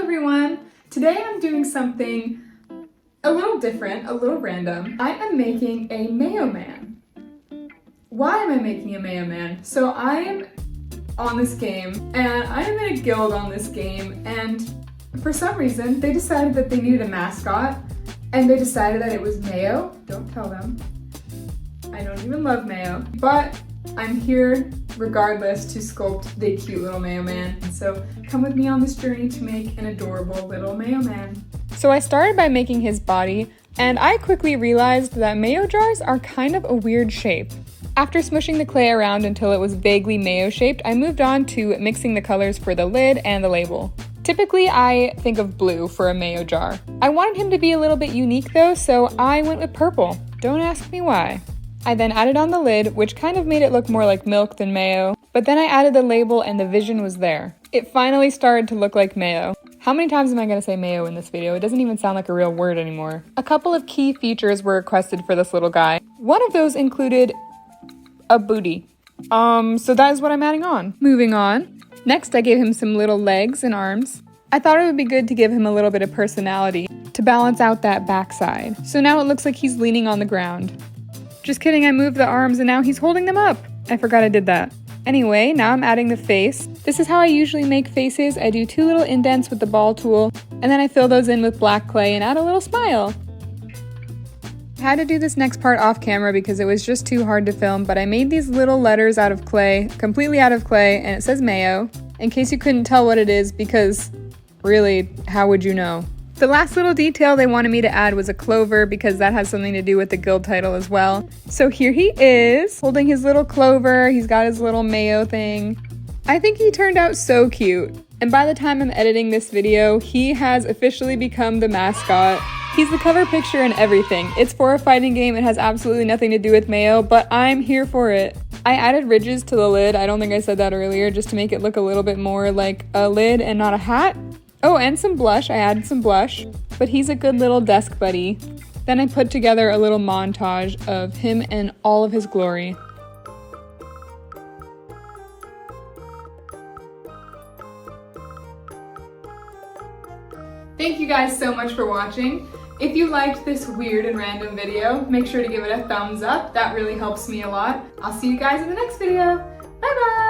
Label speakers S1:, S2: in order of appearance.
S1: everyone! Today I'm doing something a little different, a little random. I am making a Mayo Man. Why am I making a Mayo Man? So I'm on this game, and I am in a guild on this game, and for some reason they decided that they needed a mascot, and they decided that it was Mayo. Don't tell them. I don't even love Mayo, but I'm here regardless to sculpt the cute little Mayo Man. So come with me on this journey to make an adorable little Mayo Man. So I started by making his body, and I quickly realized that Mayo jars are kind of a weird shape. After smushing the clay around until it was vaguely Mayo shaped, I moved on to mixing the colors for the lid and the label. Typically, I think of blue for a Mayo jar. I wanted him to be a little bit unique though, so I went with purple. Don't ask me why. I then added on the lid, which kind of made it look more like milk than mayo, but then I added the label and the vision was there. It finally started to look like mayo. How many times am I going to say mayo in this video? It doesn't even sound like a real word anymore. A couple of key features were requested for this little guy. One of those included a booty. So that is what I'm adding on. Moving on. Next, I gave him some little legs and arms. I thought it would be good to give him a little bit of personality to balance out that backside. So now it looks like he's leaning on the ground. Just kidding, I moved the arms and now he's holding them up. I forgot I did that. Anyway, now I'm adding the face. This is how I usually make faces. I do 2 little indents with the ball tool, and then I fill those in with black clay and add a little smile. I had to do this next part off camera because it was just too hard to film, but I made these little letters out of clay, completely out of clay, and it says Mayo, in case you couldn't tell what it is, because really, how would you know? The last little detail they wanted me to add was a clover because that has something to do with the guild title as well. So here he is, holding his little clover. He's got his little mayo thing. I think he turned out so cute. And by the time I'm editing this video, he has officially become the mascot. He's the cover picture and everything. It's for a fighting game. It has absolutely nothing to do with mayo, but I'm here for it. I added ridges to the lid. I don't think I said that earlier, just to make it look a little bit more like a lid and not a hat. Oh, and some blush. I added some blush, but he's a good little desk buddy. Then I put together a little montage of him in all of his glory. Thank you guys so much for watching. If you liked this weird and random video, make sure to give it a thumbs up. That really helps me a lot. I'll see you guys in the next video. Bye bye!